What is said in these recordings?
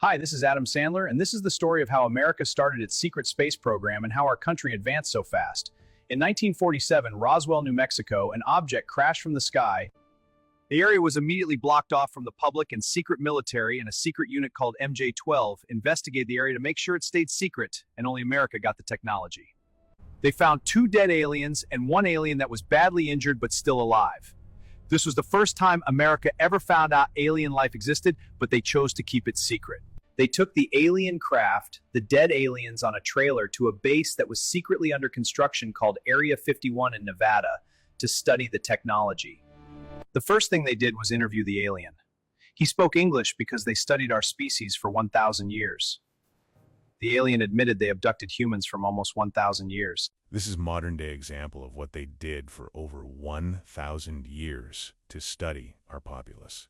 Hi, this is Adamsandler, and this is the story of how America started its secret space program and how our country advanced so fast. In 1947, Roswell, New Mexico, an object crashed from the sky. The area was immediately blocked off from the public, and secret military and a secret unit called MJ-12 investigated the area to make sure it stayed secret, and only America got the technology. They found 2 dead aliens and 1 alien that was badly injured but still alive. This was the first time America ever found out alien life existed, but they chose to keep it secret. They took the alien craft, the dead aliens, on a trailer to a base that was secretly under construction called Area 51 in Nevada to study the technology. The first thing they did was interview the alien. He spoke English because they studied our species for 1,000 years. The alien admitted they abducted humans from almost 1,000 years. This is a modern-day example of what they did for over 1,000 years to study our populace.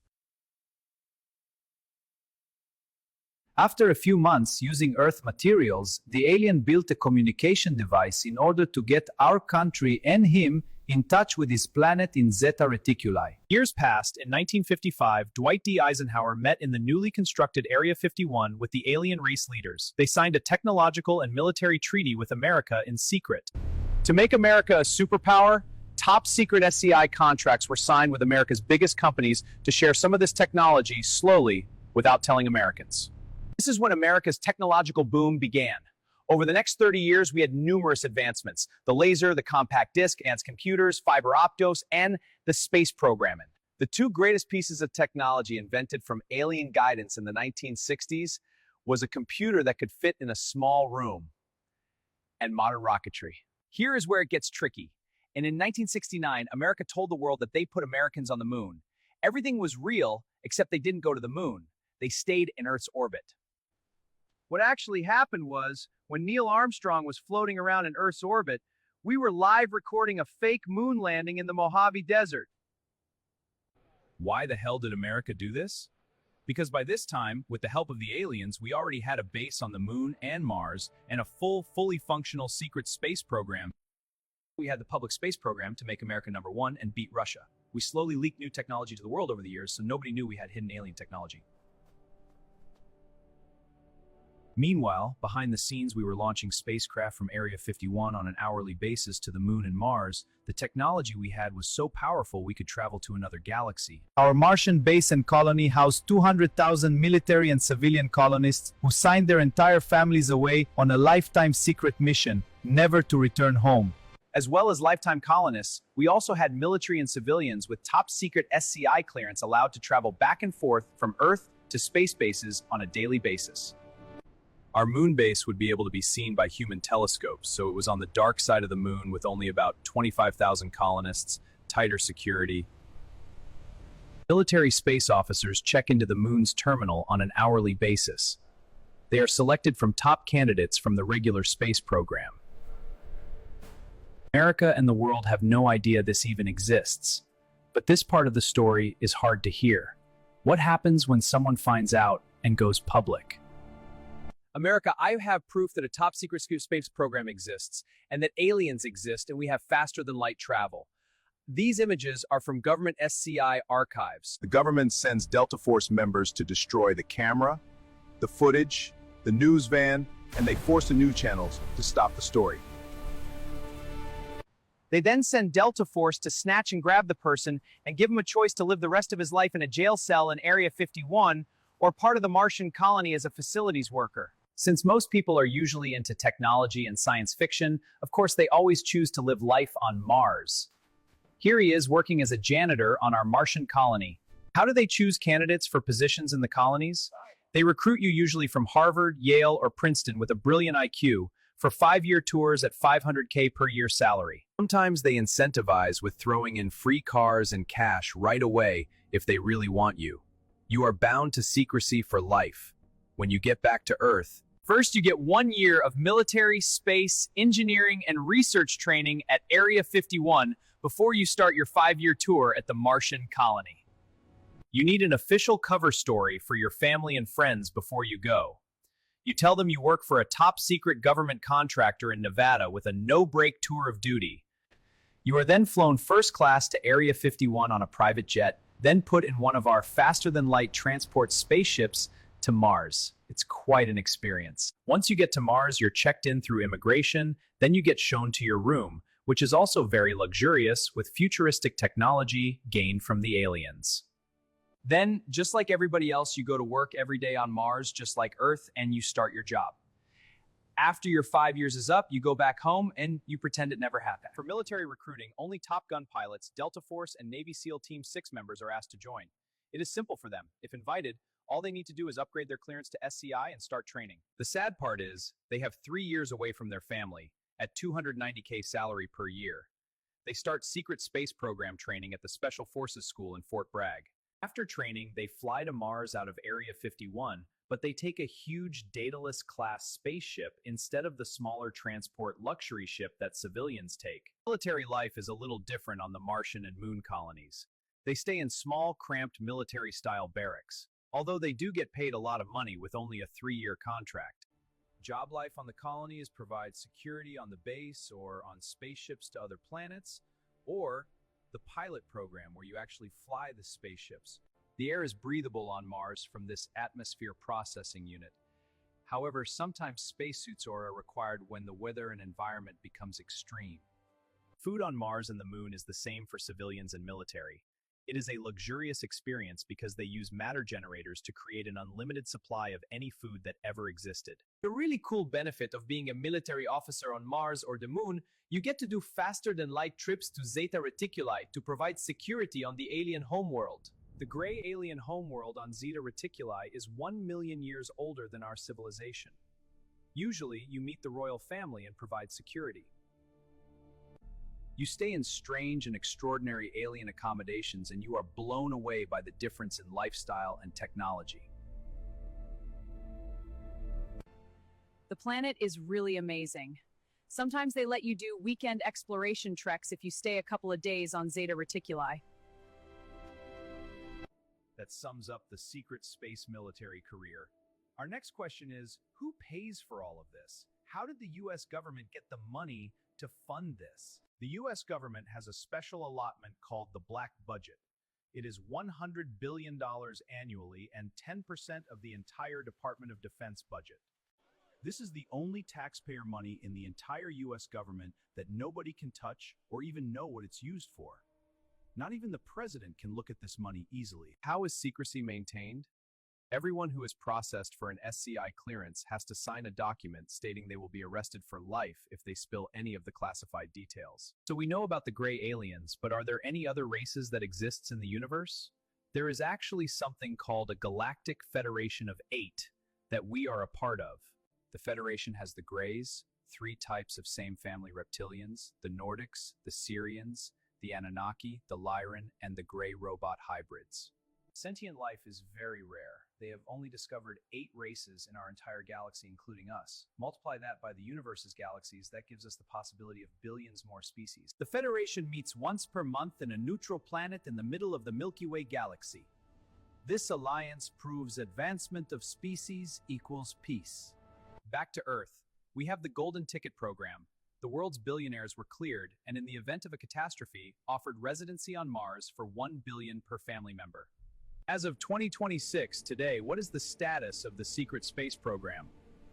After a few months using Earth materials, the alien built a communication device in order to get our country and him in touch with his planet in Zeta Reticuli. Years passed. In 1955, Dwight D. Eisenhower met in the newly constructed Area 51 with the alien race leaders. They signed a technological and military treaty with America in secret. To make America a superpower, top secret SCI contracts were signed with America's biggest companies to share some of this technology slowly without telling Americans. This is when America's technological boom began. Over the next 30 years, we had numerous advancements: the laser, the compact disc, advanced computers, fiber optos, and the space programming. The 2 greatest pieces of technology invented from alien guidance in the 1960s was a computer that could fit in a small room and modern rocketry. Here is where it gets tricky. And in 1969, America told the world that they put Americans on the moon. Everything was real, except they didn't go to the moon. They stayed in Earth's orbit. What actually happened was, when Neil Armstrong was floating around in Earth's orbit, we were live recording a fake moon landing in the Mojave Desert. Why the hell did America do this? Because by this time, with the help of the aliens, we already had a base on the moon and Mars, and a fully functional secret space program. We had the public space program to make America #1 and beat Russia. We slowly leaked new technology to the world over the years, so nobody knew we had hidden alien technology. Meanwhile, behind the scenes, we were launching spacecraft from Area 51 on an hourly basis to the moon and Mars. The technology we had was so powerful we could travel to another galaxy. Our Martian base and colony housed 200,000 military and civilian colonists who signed their entire families away on a lifetime secret mission, never to return home. As well as lifetime colonists, we also had military and civilians with top secret SCI clearance allowed to travel back and forth from Earth to space bases on a daily basis. Our moon base would be able to be seen by human telescopes, so it was on the dark side of the moon with only about 25,000 colonists, tighter security. Military space officers check into the moon's terminal on an hourly basis. They are selected from top candidates from the regular space program. America and the world have no idea this even exists. But this part of the story is hard to hear. What happens when someone finds out and goes public? America, I have proof that a top secret space program exists and that aliens exist, and we have faster than light travel. These images are from government SCI archives. The government sends Delta Force members to destroy the camera, the footage, the news van, and they force the news channels to stop the story. They then send Delta Force to snatch and grab the person and give him a choice to live the rest of his life in a jail cell in Area 51 or part of the Martian colony as a facilities worker. Since most people are usually into technology and science fiction, of course they always choose to live life on Mars. Here he is working as a janitor on our Martian colony. How do they choose candidates for positions in the colonies? They recruit you usually from Harvard, Yale, or Princeton with a brilliant IQ for 5-year tours at $500K per year salary. Sometimes they incentivize with throwing in free cars and cash right away if they really want you. You are bound to secrecy for life. When you get back to Earth, first, you get 1 year of military, space, engineering, and research training at Area 51 before you start your 5-year tour at the Martian colony. You need an official cover story for your family and friends before you go. You tell them you work for a top-secret government contractor in Nevada with a no-break tour of duty. You are then flown first class to Area 51 on a private jet, then put in one of our faster-than-light transport spaceships to Mars. It's quite an experience. Once you get to Mars, you're checked in through immigration, then you get shown to your room, which is also very luxurious with futuristic technology gained from the aliens. Then, just like everybody else, you go to work every day on Mars, just like Earth, and you start your job. After your 5 years is up, you go back home and you pretend it never happened. For military recruiting, only Top Gun pilots, Delta Force, and Navy SEAL Team 6 members are asked to join. It is simple for them. If invited, all they need to do is upgrade their clearance to SCI and start training. The sad part is, they have 3 years away from their family, at $290K salary per year. They start Secretspaceprogram training at the Special Forces School in Fort Bragg. After training, they fly to Mars out of Area 51, but they take a huge Daedalus-class spaceship instead of the smaller transport luxury ship that civilians take. Military life is a little different on the Martian and Moon colonies. They stay in small, cramped military-style barracks, although they do get paid a lot of money with only a 3-year contract. Job life on the colony is provide security on the base or on spaceships to other planets, or the pilot program where you actually fly the spaceships. The air is breathable on Mars from this atmosphere processing unit. However, sometimes spacesuits are required when the weather and environment becomes extreme. Food on Mars and the Moon is the same for civilians and military. It is a luxurious experience because they use matter generators to create an unlimited supply of any food that ever existed. The really cool benefit of being a military officer on Mars or the Moon, you get to do faster than light trips to Zeta Reticuli to provide security on the alien homeworld. The gray alien homeworld on Zeta Reticuli is 1 million years older than our civilization. Usually, you meet the royal family and provide security. You stay in strange and extraordinary alien accommodations and you are blown away by the difference in lifestyle and technology. The planet is really amazing. Sometimes they let you do weekend exploration treks if you stay a couple of days on Zeta Reticuli. That sums up the secret space military career. Our next question is, who pays for all of this? How did the US government get the money to fund this? The US government has a special allotment called the Black Budget. It is $100 billion annually and 10% of the entire Department of Defense budget. This is the only taxpayer money in the entire US government that nobody can touch or even know what it's used for. Not even the president can look at this money easily. How is secrecy maintained? Everyone who is processed for an SCI clearance has to sign a document stating they will be arrested for life if they spill any of the classified details. So we know about the gray aliens, but are there any other races that exists in the universe? There is actually something called a Galactic Federation of 8 that we are a part of. The Federation has the Greys, 3 types of same family reptilians, the Nordics, the Syrians, the Anunnaki, the Lyran, and the Grey robot hybrids. Sentient life is very rare. They have only discovered 8 races in our entire galaxy, including us. Multiply that by the universe's galaxies, that gives us the possibility of billions more species. The Federation meets once per month in a neutral planet in the middle of the Milky Way galaxy. This alliance proves advancement of species equals peace. Back to Earth. We have the Golden Ticket program. The world's billionaires were cleared, and in the event of a catastrophe, offered residency on Mars for $1 billion per family member. As of 2026, today, what is the status of the secret space program?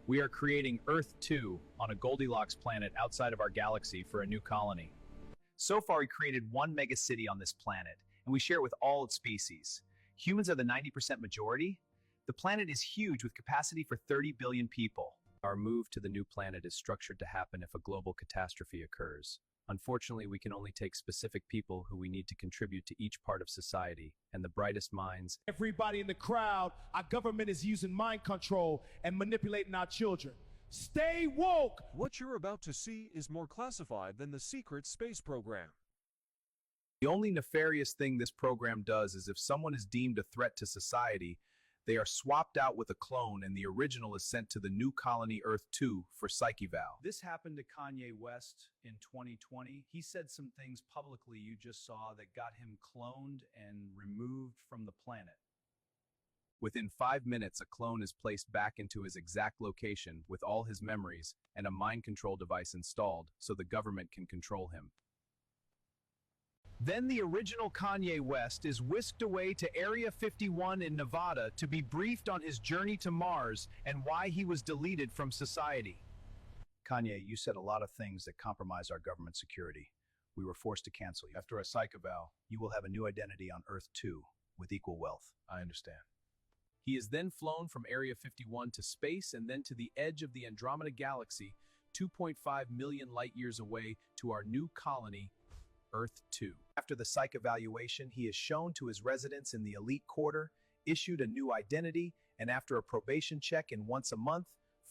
We are creating Earth 2 on a Goldilocks planet outside of our galaxy for a new colony. So far, we created 1 megacity on this planet, and we share it with all its species. Humans are the 90% majority. The planet is huge with capacity for 30 billion people. Our move to the new planet is structured to happen if a global catastrophe occurs. Unfortunately, we can only take specific people who we need to contribute to each part of society, and the brightest minds. Everybody in the crowd, our government is using mind control and manipulating our children. Stay woke! What you're about to see is more classified than the secret space program. The only nefarious thing this program does is if someone is deemed a threat to society, they are swapped out with a clone and the original is sent to the new colony Earth 2 for psych eval. This happened to Kanye West in 2020. He said some things publicly you just saw that got him cloned and removed from the planet. Within 5 minutes, a clone is placed back into his exact location with all his memories and a mind control device installed so the government can control him. Then the original Kanye West is whisked away to Area 51 in Nevada to be briefed on his journey to Mars and why he was deleted from society. Kanye, you said a lot of things that compromise our government security. We were forced to cancel you. After a psych eval, you will have a new identity on Earth 2 with equal wealth. I understand. He is then flown from Area 51 to space and then to the edge of the Andromeda Galaxy, 2.5 million light-years away, to our new colony, Earth 2. After the psych evaluation, he is shown to his residence in the elite quarter, issued a new identity, and after a probation check and once a month,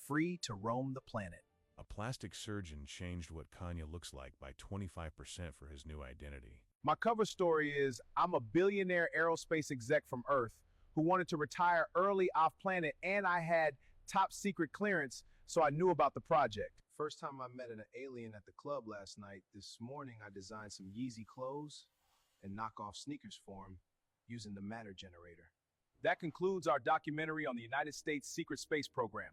free to roam the planet. A plastic surgeon changed what Kanye looks like by 25% for his new identity. My cover story is I'm a billionaire aerospace exec from Earth who wanted to retire early off planet, and I had top secret clearance, so I knew about the project. First time I met an alien at the club last night, this morning I designed some Yeezy clothes and knockoff sneakers for him using the matter generator. That concludes our documentary on the United States Secret Space Program.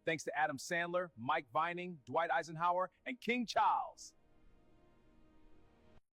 Thanks to Adamsandler, Mikevining, Dwight Eisenhower, and King Charles.